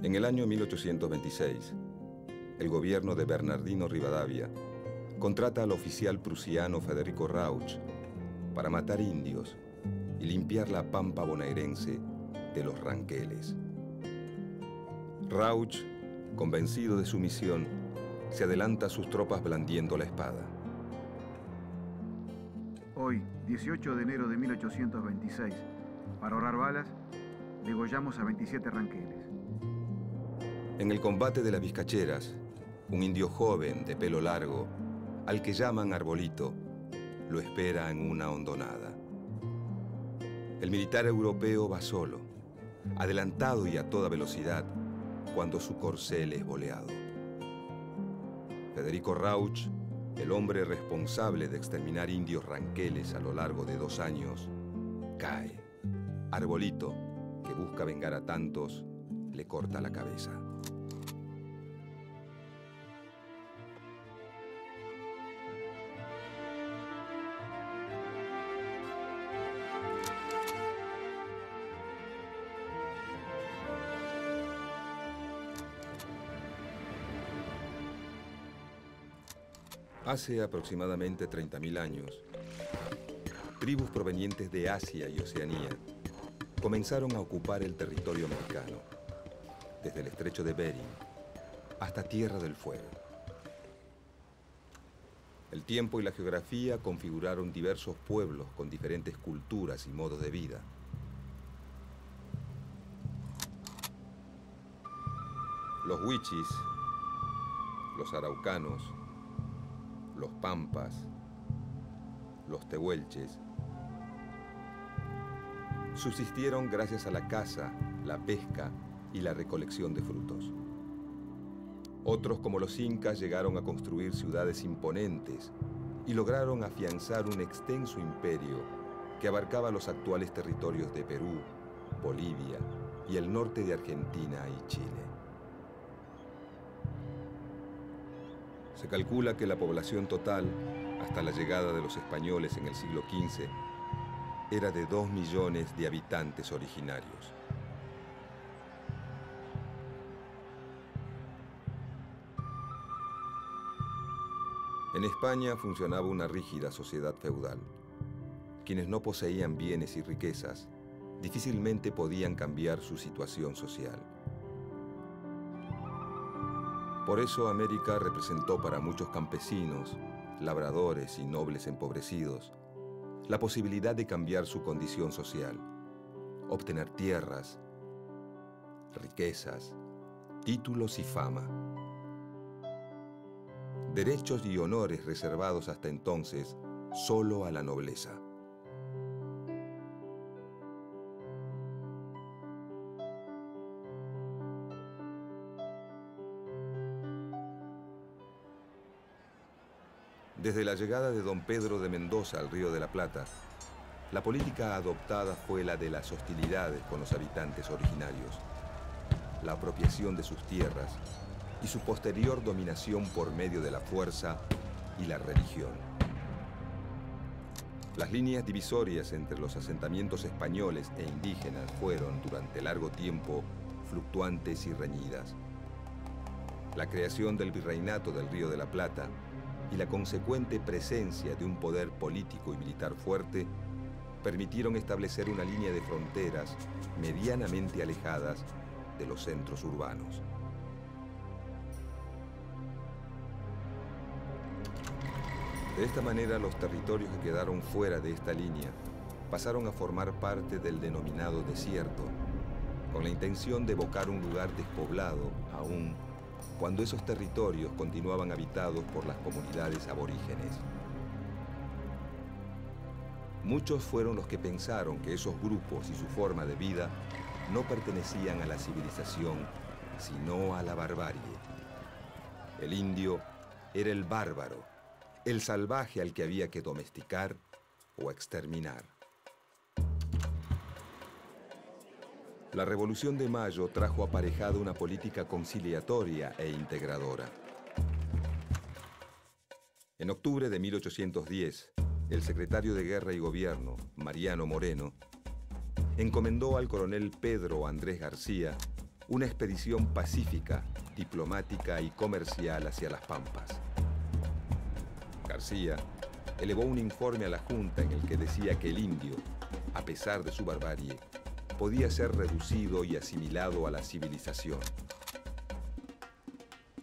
En el año 1826, el gobierno de Bernardino Rivadavia contrata al oficial prusiano Federico Rauch para matar indios y limpiar la pampa bonaerense de los ranqueles. Rauch, convencido de su misión, se adelanta a sus tropas blandiendo la espada. Hoy, 18 de enero de 1826, para ahorrar balas, degollamos a 27 ranqueles. En el combate de las Vizcacheras, un indio joven de pelo largo, al que llaman Arbolito, lo espera en una hondonada. El militar europeo va solo, adelantado y a toda velocidad, cuando su corcel es boleado. Federico Rauch, el hombre responsable de exterminar indios ranqueles a lo largo de 2 años, cae. Arbolito, que busca vengar a tantos, le corta la cabeza. Hace aproximadamente 30.000 años, tribus provenientes de Asia y Oceanía comenzaron a ocupar el territorio americano, desde el estrecho de Bering hasta Tierra del Fuego. El tiempo y la geografía configuraron diversos pueblos con diferentes culturas y modos de vida. Los huichis, los araucanos, los pampas, los tehuelches, subsistieron gracias a la caza, la pesca y la recolección de frutos. Otros, como los incas, llegaron a construir ciudades imponentes y lograron afianzar un extenso imperio que abarcaba los actuales territorios de Perú, Bolivia y el norte de Argentina y Chile. Se calcula que la población total, hasta la llegada de los españoles en el siglo XV, era de 2 millones de habitantes originarios. En España funcionaba una rígida sociedad feudal. Quienes no poseían bienes y riquezas difícilmente podían cambiar su situación social. Por eso América representó para muchos campesinos, labradores y nobles empobrecidos la posibilidad de cambiar su condición social, obtener tierras, riquezas, títulos y fama. Derechos y honores reservados hasta entonces solo a la nobleza. Desde la llegada de don Pedro de Mendoza al Río de la Plata, la política adoptada fue la de las hostilidades con los habitantes originarios, la apropiación de sus tierras y su posterior dominación por medio de la fuerza y la religión. Las líneas divisorias entre los asentamientos españoles e indígenas fueron, durante largo tiempo, fluctuantes y reñidas. La creación del Virreinato del Río de la Plata y la consecuente presencia de un poder político y militar fuerte permitieron establecer una línea de fronteras medianamente alejadas de los centros urbanos. De esta manera, los territorios que quedaron fuera de esta línea pasaron a formar parte del denominado desierto, con la intención de evocar un lugar despoblado aún cuando esos territorios continuaban habitados por las comunidades aborígenes. Muchos fueron los que pensaron que esos grupos y su forma de vida no pertenecían a la civilización, sino a la barbarie. El indio era el bárbaro, el salvaje al que había que domesticar o exterminar. La Revolución de Mayo trajo aparejada una política conciliatoria e integradora. En octubre de 1810, el secretario de Guerra y Gobierno, Mariano Moreno, encomendó al coronel Pedro Andrés García una expedición pacífica, diplomática y comercial hacia las Pampas. García elevó un informe a la Junta en el que decía que el indio, a pesar de su barbarie, podía ser reducido y asimilado a la civilización.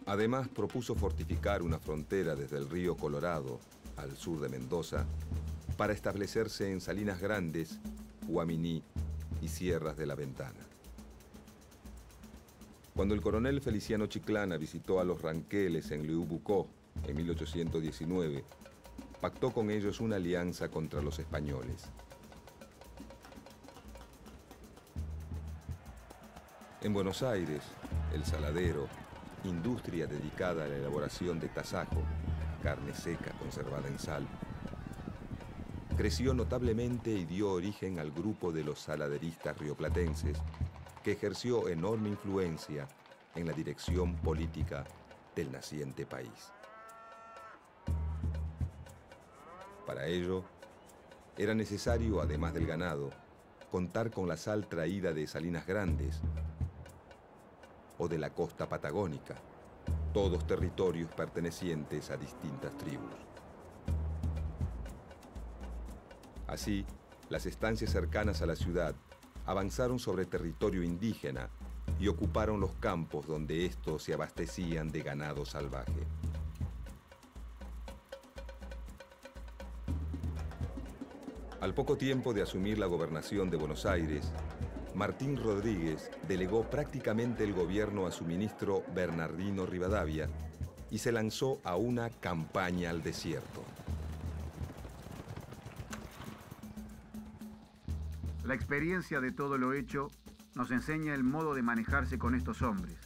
Además, propuso fortificar una frontera desde el río Colorado, al sur de Mendoza, para establecerse en Salinas Grandes, Guaminí y Sierras de la Ventana. Cuando el coronel Feliciano Chiclana visitó a los Ranqueles en Leubucó en 1819, pactó con ellos una alianza contra los españoles. En Buenos Aires, el saladero, industria dedicada a la elaboración de tasajo, carne seca conservada en sal, creció notablemente y dio origen al grupo de los saladeristas rioplatenses, que ejerció enorme influencia en la dirección política del naciente país. Para ello, era necesario, además del ganado, contar con la sal traída de Salinas Grandes o de la costa patagónica, todos territorios pertenecientes a distintas tribus. Así, las estancias cercanas a la ciudad avanzaron sobre territorio indígena y ocuparon los campos donde estos se abastecían de ganado salvaje. Al poco tiempo de asumir la gobernación de Buenos Aires, Martín Rodríguez delegó prácticamente el gobierno a su ministro Bernardino Rivadavia y se lanzó a una campaña al desierto. La experiencia de todo lo hecho nos enseña el modo de manejarse con estos hombres.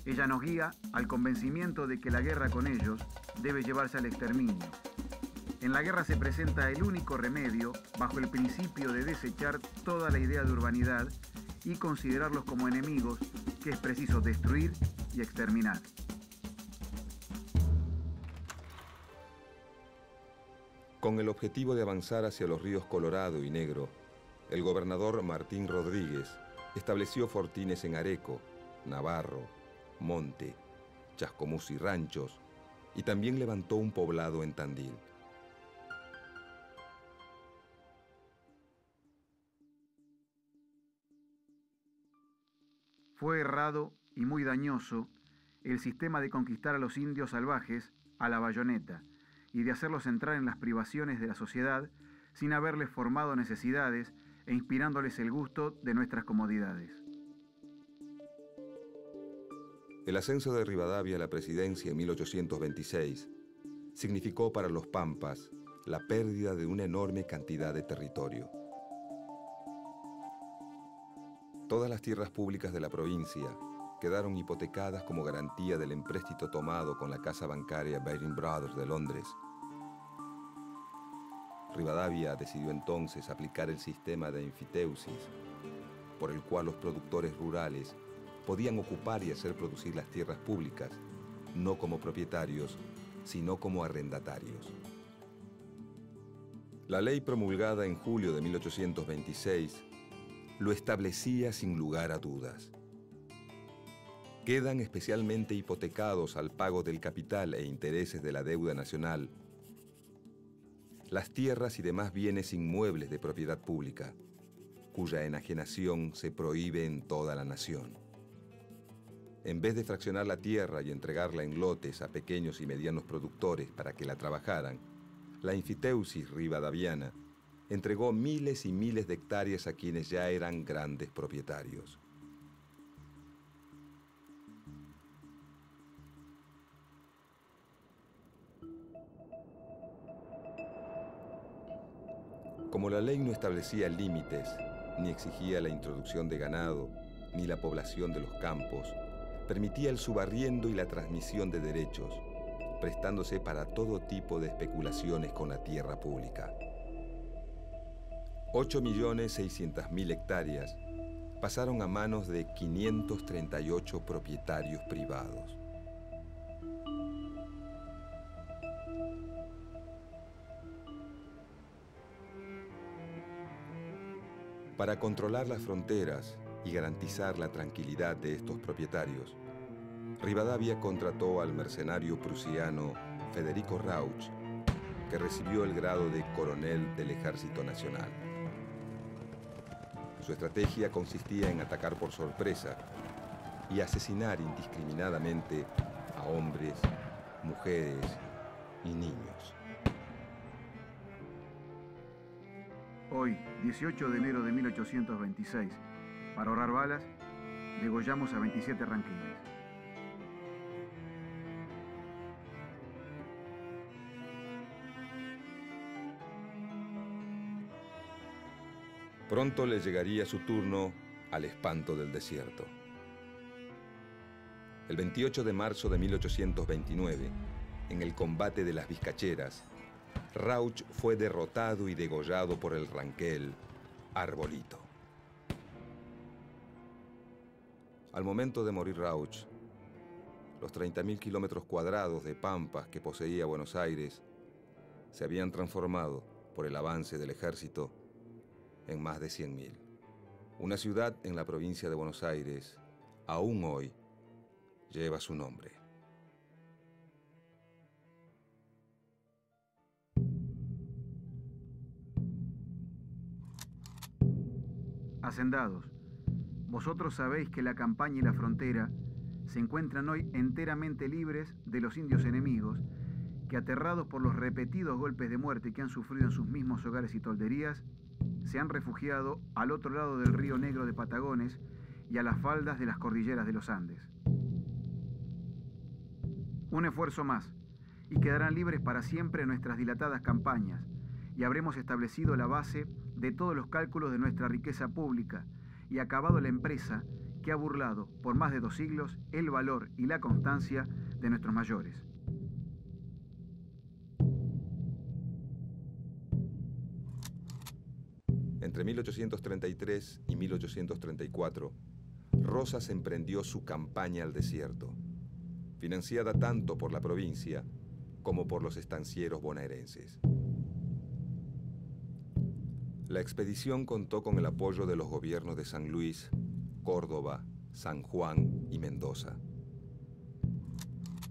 Ella nos guía al convencimiento de que la guerra con ellos debe llevarse al exterminio. En la guerra se presenta el único remedio bajo el principio de desechar toda la idea de urbanidad y considerarlos como enemigos que es preciso destruir y exterminar. Con el objetivo de avanzar hacia los ríos Colorado y Negro, el gobernador Martín Rodríguez estableció fortines en Areco, Navarro, Monte, Chascomús y Ranchos, y también levantó un poblado en Tandil. Fue errado y muy dañoso el sistema de conquistar a los indios salvajes a la bayoneta y de hacerlos entrar en las privaciones de la sociedad sin haberles formado necesidades e inspirándoles el gusto de nuestras comodidades. El ascenso de Rivadavia a la presidencia en 1826 significó para los Pampas la pérdida de una enorme cantidad de territorio. Todas las tierras públicas de la provincia quedaron hipotecadas como garantía del empréstito tomado con la casa bancaria Baring Brothers de Londres. Rivadavia decidió entonces aplicar el sistema de enfiteusis, por el cual los productores rurales podían ocupar y hacer producir las tierras públicas, no como propietarios, sino como arrendatarios. La ley promulgada en julio de 1826 lo establecía sin lugar a dudas. Quedan especialmente hipotecados al pago del capital e intereses de la deuda nacional las tierras y demás bienes inmuebles de propiedad pública, cuya enajenación se prohíbe en toda la nación. En vez de fraccionar la tierra y entregarla en lotes a pequeños y medianos productores para que la trabajaran, la enfiteusis rivadaviana entregó miles y miles de hectáreas a quienes ya eran grandes propietarios. Como la ley no establecía límites, ni exigía la introducción de ganado, ni la población de los campos, permitía el subarriendo y la transmisión de derechos, prestándose para todo tipo de especulaciones con la tierra pública. 8.600.000 hectáreas pasaron a manos de 538 propietarios privados. Para controlar las fronteras y garantizar la tranquilidad de estos propietarios, Rivadavia contrató al mercenario prusiano Federico Rauch, que recibió el grado de coronel del Ejército Nacional. Su estrategia consistía en atacar por sorpresa y asesinar indiscriminadamente a hombres, mujeres y niños. Hoy, 18 de enero de 1826, para ahorrar balas, degollamos a 27 ranqueles. Pronto le llegaría su turno al espanto del desierto. El 28 de marzo de 1829, en el combate de las Vizcacheras, Rauch fue derrotado y degollado por el ranquel Arbolito. Al momento de morir Rauch, los 30.000 kilómetros cuadrados de pampas que poseía Buenos Aires se habían transformado, por el avance del ejército, en más de 100.000. Una ciudad en la provincia de Buenos Aires, aún hoy, lleva su nombre. Hacendados, vosotros sabéis que la campaña y la frontera se encuentran hoy enteramente libres de los indios enemigos que, aterrados por los repetidos golpes de muerte que han sufrido en sus mismos hogares y tolderías, se han refugiado al otro lado del río Negro de Patagones y a las faldas de las cordilleras de los Andes. Un esfuerzo más, y quedarán libres para siempre nuestras dilatadas campañas, y habremos establecido la base de todos los cálculos de nuestra riqueza pública, y acabado la empresa que ha burlado por más de 2 siglos el valor y la constancia de nuestros mayores. Entre 1833 y 1834, Rosas emprendió su campaña al desierto, financiada tanto por la provincia como por los estancieros bonaerenses. La expedición contó con el apoyo de los gobiernos de San Luis, Córdoba, San Juan y Mendoza.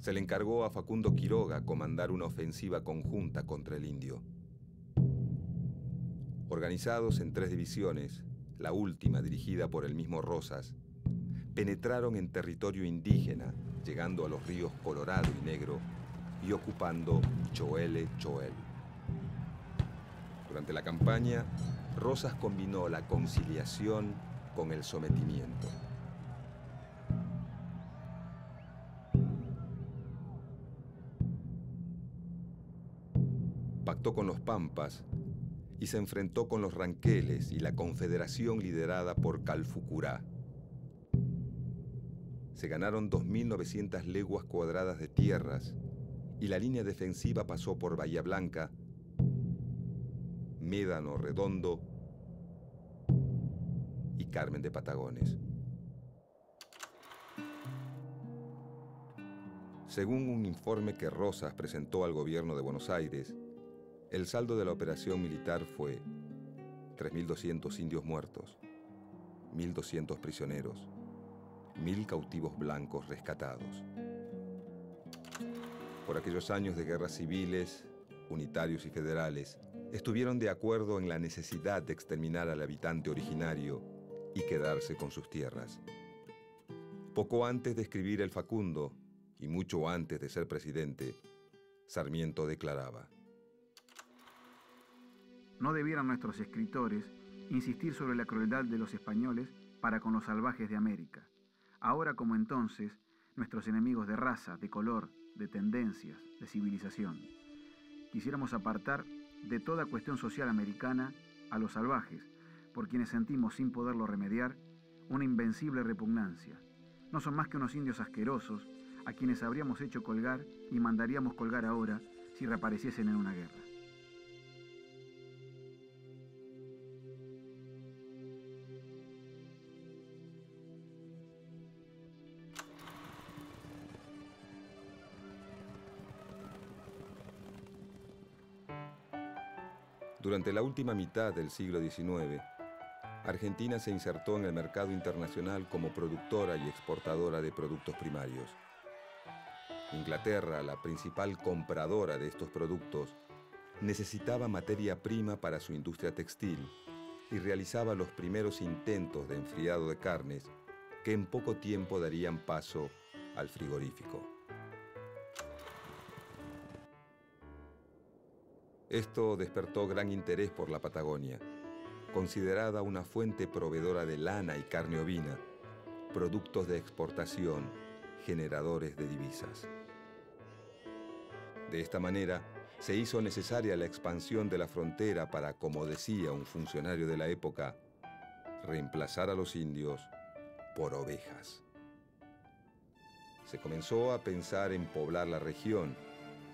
Se le encargó a Facundo Quiroga comandar una ofensiva conjunta contra el indio. Organizados en 3 divisiones, la última dirigida por el mismo Rosas, penetraron en territorio indígena, llegando a los ríos Colorado y Negro y ocupando Choele Choel. Durante la campaña, Rosas combinó la conciliación con el sometimiento. Pactó con los Pampas y se enfrentó con los ranqueles y la confederación liderada por Calfucurá. Se ganaron 2.900 leguas cuadradas de tierras y la línea defensiva pasó por Bahía Blanca, Médano Redondo y Carmen de Patagones. Según un informe que Rosas presentó al gobierno de Buenos Aires, el saldo de la operación militar fue 3.200 indios muertos, 1.200 prisioneros, 1.000 cautivos blancos rescatados. Por aquellos años de guerras civiles, unitarios y federales, estuvieron de acuerdo en la necesidad de exterminar al habitante originario y quedarse con sus tierras. Poco antes de escribir el Facundo, y mucho antes de ser presidente, Sarmiento declaraba: No debieran nuestros escritores insistir sobre la crueldad de los españoles para con los salvajes de América. Ahora como entonces, nuestros enemigos de raza, de color, de tendencias, de civilización. Quisiéramos apartar de toda cuestión social americana a los salvajes, por quienes sentimos, sin poderlo remediar, una invencible repugnancia. No son más que unos indios asquerosos a quienes habríamos hecho colgar y mandaríamos colgar ahora si reapareciesen en una guerra. Durante la última mitad del siglo XIX, Argentina se insertó en el mercado internacional como productora y exportadora de productos primarios. Inglaterra, la principal compradora de estos productos, necesitaba materia prima para su industria textil y realizaba los primeros intentos de enfriado de carnes que en poco tiempo darían paso al frigorífico. Esto despertó gran interés por la Patagonia, considerada una fuente proveedora de lana y carne ovina, productos de exportación, generadores de divisas. De esta manera, se hizo necesaria la expansión de la frontera para, como decía un funcionario de la época, reemplazar a los indios por ovejas. Se comenzó a pensar en poblar la región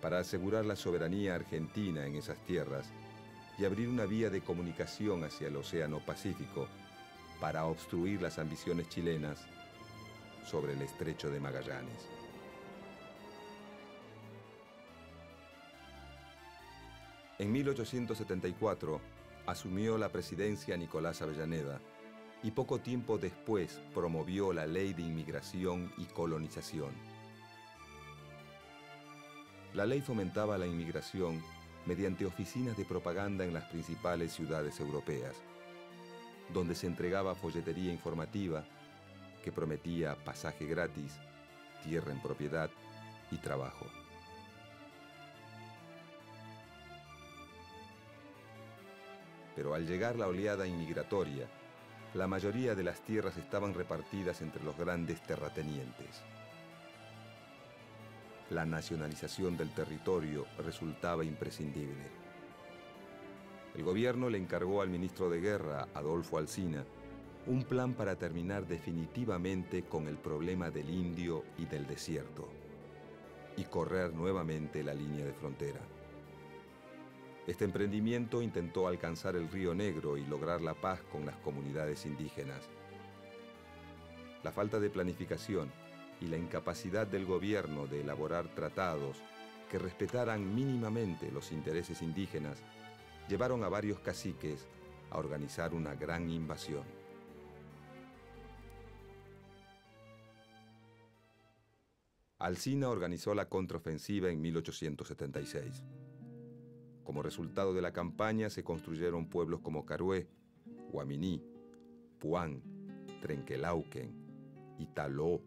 para asegurar la soberanía argentina en esas tierras y abrir una vía de comunicación hacia el Océano Pacífico para obstruir las ambiciones chilenas sobre el Estrecho de Magallanes. En 1874 asumió la presidencia Nicolás Avellaneda y poco tiempo después promovió la Ley de Inmigración y Colonización. La ley fomentaba la inmigración mediante oficinas de propaganda en las principales ciudades europeas, donde se entregaba folletería informativa que prometía pasaje gratis, tierra en propiedad y trabajo. Pero al llegar la oleada inmigratoria, la mayoría de las tierras estaban repartidas entre los grandes terratenientes. La nacionalización del territorio resultaba imprescindible. El gobierno le encargó al ministro de Guerra, Adolfo Alsina, un plan para terminar definitivamente con el problema del indio y del desierto y correr nuevamente la línea de frontera. Este emprendimiento intentó alcanzar el Río Negro y lograr la paz con las comunidades indígenas. La falta de planificación y la incapacidad del gobierno de elaborar tratados que respetaran mínimamente los intereses indígenas llevaron a varios caciques a organizar una gran invasión. Alsina organizó la contraofensiva en 1876. Como resultado de la campaña se construyeron pueblos como Carué, Guaminí, Puán, Trenquelauquen, Italó,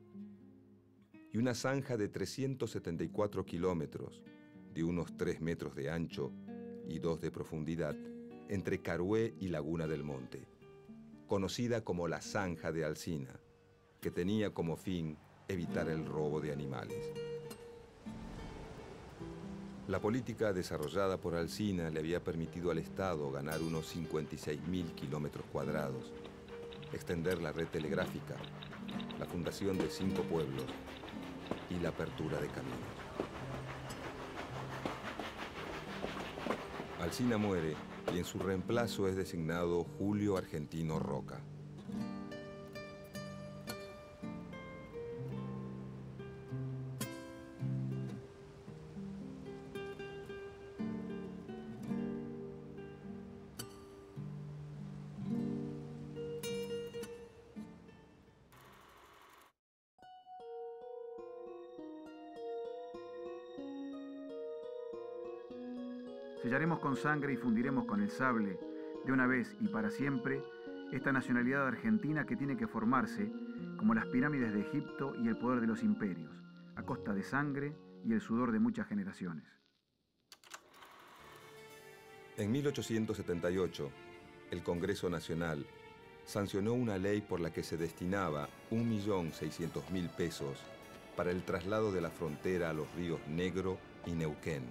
y una zanja de 374 kilómetros, de unos 3 metros de ancho y 2 de profundidad, entre Carué y Laguna del Monte, conocida como la Zanja de Alsina, que tenía como fin evitar el robo de animales. La política desarrollada por Alsina le había permitido al Estado ganar unos 56.000 kilómetros cuadrados, extender la red telegráfica, la fundación de 5 pueblos y la apertura de caminos. Alsina muere y en su reemplazo es designado Julio Argentino Roca. Sellaremos con sangre y fundiremos con el sable, de una vez y para siempre, esta nacionalidad argentina que tiene que formarse como las pirámides de Egipto y el poder de los imperios, a costa de sangre y el sudor de muchas generaciones. En 1878, el Congreso Nacional sancionó una ley por la que se destinaba 1.600.000 pesos para el traslado de la frontera a los ríos Negro y Neuquén.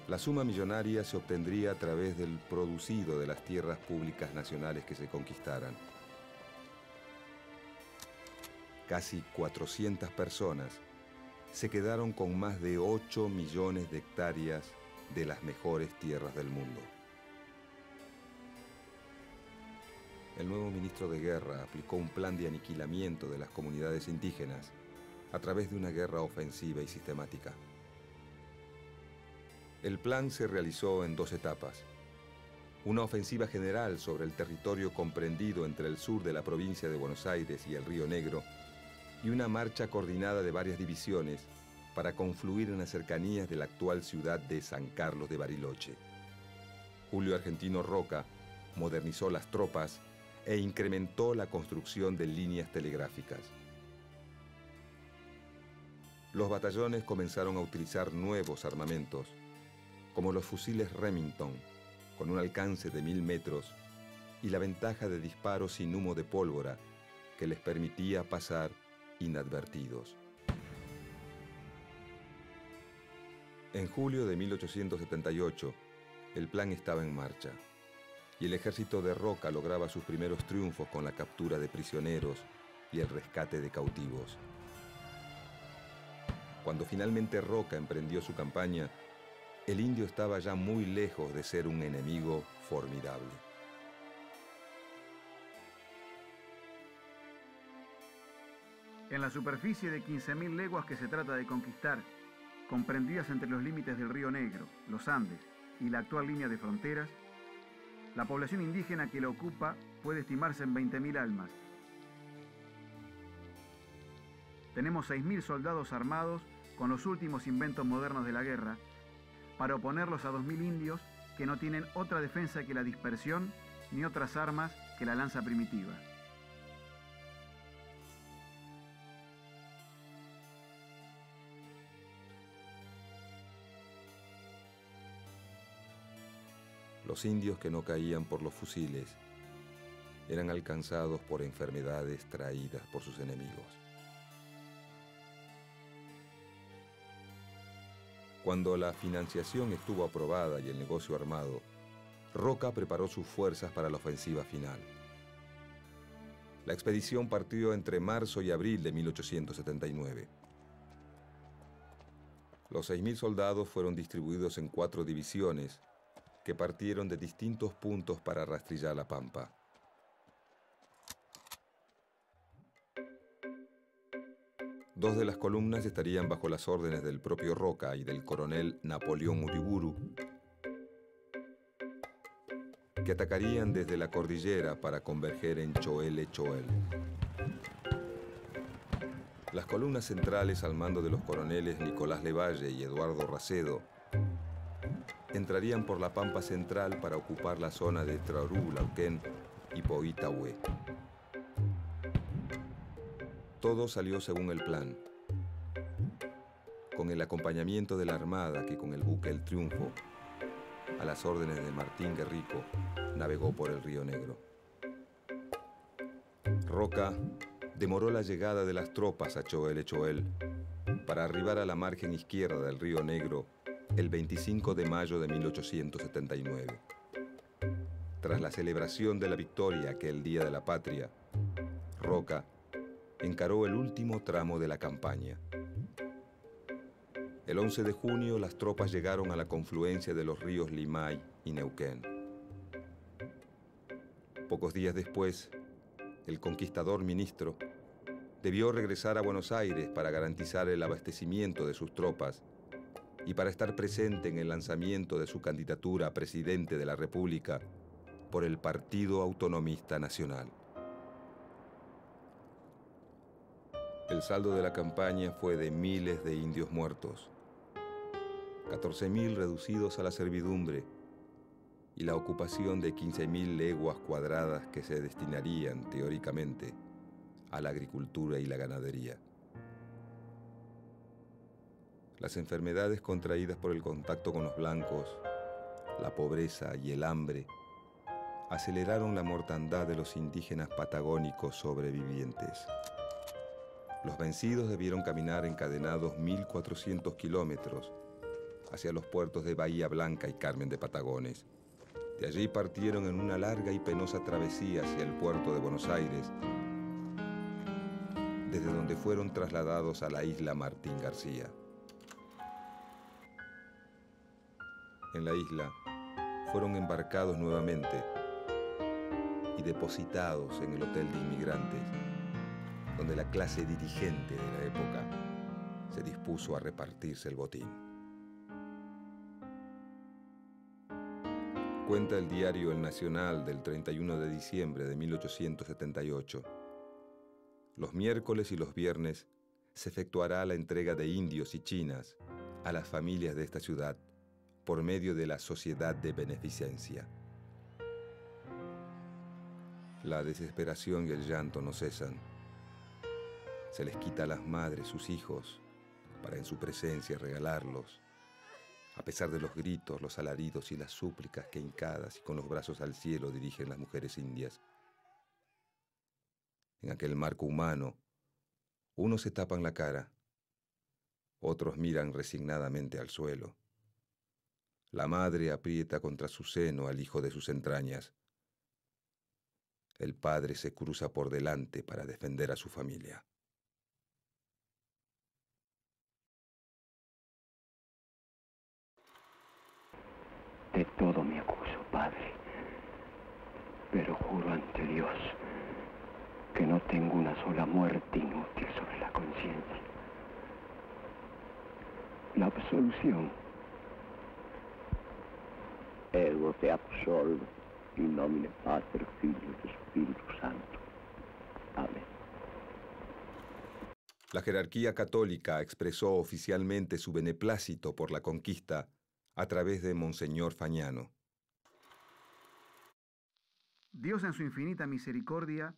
La suma millonaria se obtendría a través del producido de las tierras públicas nacionales que se conquistaran. Casi 400 personas se quedaron con más de 8 millones de hectáreas de las mejores tierras del mundo. El nuevo ministro de Guerra aplicó un plan de aniquilamiento de las comunidades indígenas a través de una guerra ofensiva y sistemática. El plan se realizó en 2 etapas. Una ofensiva general sobre el territorio comprendido entre el sur de la provincia de Buenos Aires y el Río Negro, y una marcha coordinada de varias divisiones para confluir en las cercanías de la actual ciudad de San Carlos de Bariloche. Julio Argentino Roca modernizó las tropas e incrementó la construcción de líneas telegráficas. Los batallones comenzaron a utilizar nuevos armamentos, como los fusiles Remington, con un alcance de 1000 metros y la ventaja de disparo sin humo de pólvora que les permitía pasar inadvertidos. En julio de 1878, el plan estaba en marcha y el ejército de Roca lograba sus primeros triunfos con la captura de prisioneros y el rescate de cautivos. Cuando finalmente Roca emprendió su campaña, el indio estaba ya muy lejos de ser un enemigo formidable. En la superficie de 15.000 leguas que se trata de conquistar, comprendidas entre los límites del Río Negro, los Andes y la actual línea de fronteras, la población indígena que la ocupa puede estimarse en 20.000 almas. Tenemos 6.000 soldados armados con los últimos inventos modernos de la guerra para oponerlos a 2.000 indios que no tienen otra defensa que la dispersión ni otras armas que la lanza primitiva. Los indios que no caían por los fusiles eran alcanzados por enfermedades traídas por sus enemigos. Cuando la financiación estuvo aprobada y el negocio armado, Roca preparó sus fuerzas para la ofensiva final. La expedición partió entre marzo y abril de 1879. Los 6.000 soldados fueron distribuidos en 4 divisiones que partieron de distintos puntos para rastrillar la pampa. Dos de las columnas estarían bajo las órdenes del propio Roca y del coronel Napoleón Uriburu, que atacarían desde la cordillera para converger en Choel-Choel. Las columnas centrales, al mando de los coroneles Nicolás Levalle y Eduardo Racedo, entrarían por la pampa central para ocupar la zona de Traorú, Lauquén y Poitahue. Todo salió según el plan, con el acompañamiento de la Armada que con el buque El Triunfo, a las órdenes de Martín Guerrico, navegó por el Río Negro. Roca demoró la llegada de las tropas a Choel-Choel para arribar a la margen izquierda del Río Negro el 25 de mayo de 1879. Tras la celebración de la victoria aquel Día de la Patria, Roca encaró el último tramo de la campaña. El 11 de junio las tropas llegaron a la confluencia de los ríos Limay y Neuquén. Pocos días después, el conquistador ministro debió regresar a Buenos Aires para garantizar el abastecimiento de sus tropas y para estar presente en el lanzamiento de su candidatura a presidente de la República por el Partido Autonomista Nacional. El saldo de la campaña fue de miles de indios muertos, 14.000 reducidos a la servidumbre y la ocupación de 15.000 leguas cuadradas que se destinarían, teóricamente, a la agricultura y la ganadería. Las enfermedades contraídas por el contacto con los blancos, la pobreza y el hambre aceleraron la mortandad de los indígenas patagónicos sobrevivientes. Los vencidos debieron caminar encadenados 1.400 kilómetros hacia los puertos de Bahía Blanca y Carmen de Patagones. De allí partieron en una larga y penosa travesía hacia el puerto de Buenos Aires, desde donde fueron trasladados a la isla Martín García. En la isla fueron embarcados nuevamente y depositados en el Hotel de Inmigrantes, donde la clase dirigente de la época se dispuso a repartirse el botín. Cuenta el diario El Nacional del 31 de diciembre de 1878. Los miércoles y los viernes se efectuará la entrega de indios y chinas a las familias de esta ciudad por medio de la Sociedad de Beneficencia. La desesperación y el llanto no cesan. Se les quita a las madres sus hijos para en su presencia regalarlos, a pesar de los gritos, los alaridos y las súplicas que hincadas y con los brazos al cielo dirigen las mujeres indias. En aquel marco humano, unos se tapan la cara, otros miran resignadamente al suelo. La madre aprieta contra su seno al hijo de sus entrañas. El padre se cruza por delante para defender a su familia. De todo me acuso, Padre, pero juro ante Dios que no tengo una sola muerte inútil sobre la conciencia. La absolución. Ego te absolvo, in nomine Pater, Figlio e Spiritus Santo. Amén. La jerarquía católica expresó oficialmente su beneplácito por la conquista a través de Monseñor Fagnano. Dios en su infinita misericordia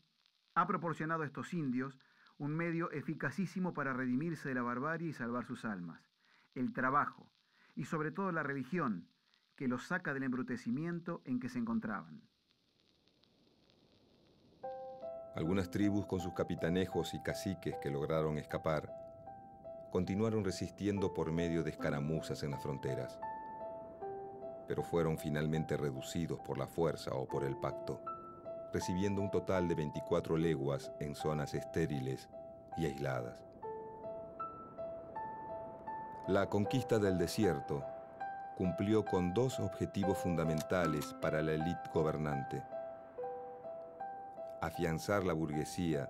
ha proporcionado a estos indios un medio eficacísimo para redimirse de la barbarie y salvar sus almas: el trabajo y sobre todo la religión, que los saca del embrutecimiento en que se encontraban. Algunas tribus con sus capitanejos y caciques que lograron escapar continuaron resistiendo por medio de escaramuzas en las fronteras, pero fueron finalmente reducidos por la fuerza o por el pacto, recibiendo un total de 24 leguas en zonas estériles y aisladas. La conquista del desierto cumplió con dos objetivos fundamentales para la élite gobernante: afianzar la burguesía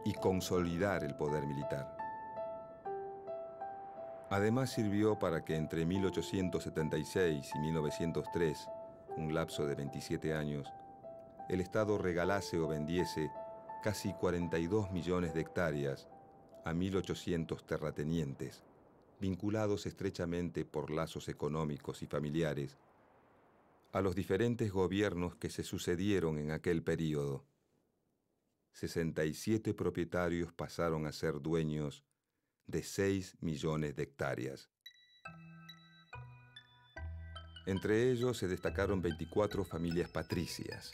y consolidar el poder militar. Además sirvió para que entre 1876 y 1903, un lapso de 27 años, el Estado regalase o vendiese casi 42 millones de hectáreas a 1.800 terratenientes, vinculados estrechamente por lazos económicos y familiares, a los diferentes gobiernos que se sucedieron en aquel período. 67 propietarios pasaron a ser dueños de 6 millones de hectáreas. Entre ellos se destacaron 24 familias patricias,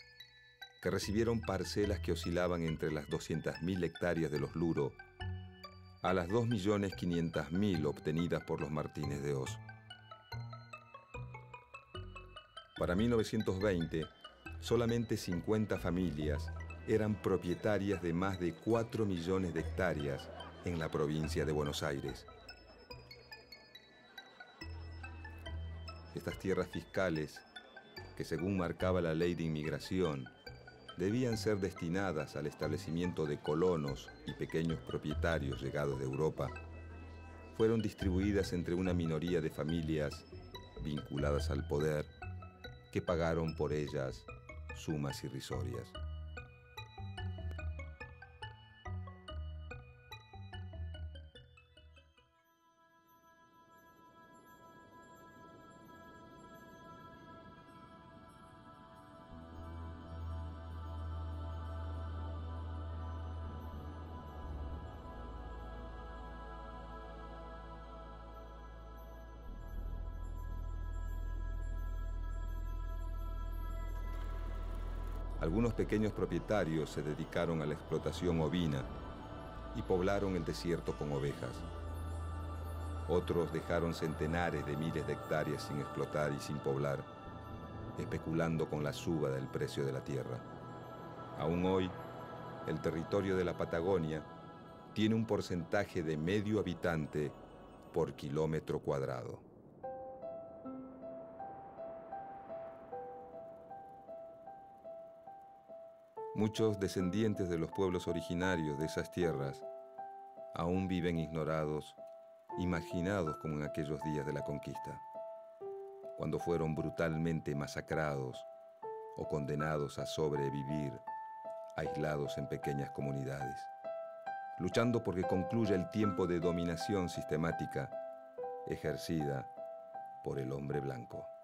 que recibieron parcelas que oscilaban entre las 200.000 hectáreas de los Luro a las 2.500.000 obtenidas por los Martínez de Hoz. Para 1920, solamente 50 familias eran propietarias de más de 4 millones de hectáreas en la provincia de Buenos Aires. Estas tierras fiscales, que según marcaba la ley de inmigración, debían ser destinadas al establecimiento de colonos y pequeños propietarios llegados de Europa, fueron distribuidas entre una minoría de familias vinculadas al poder que pagaron por ellas sumas irrisorias. Algunos pequeños propietarios se dedicaron a la explotación ovina y poblaron el desierto con ovejas. Otros dejaron centenares de miles de hectáreas sin explotar y sin poblar, especulando con la suba del precio de la tierra. Aún hoy, el territorio de la Patagonia tiene un porcentaje de medio habitante por kilómetro cuadrado. Muchos descendientes de los pueblos originarios de esas tierras aún viven ignorados y marginados como en aquellos días de la conquista, cuando fueron brutalmente masacrados o condenados a sobrevivir, aislados en pequeñas comunidades, luchando porque concluya el tiempo de dominación sistemática ejercida por el hombre blanco.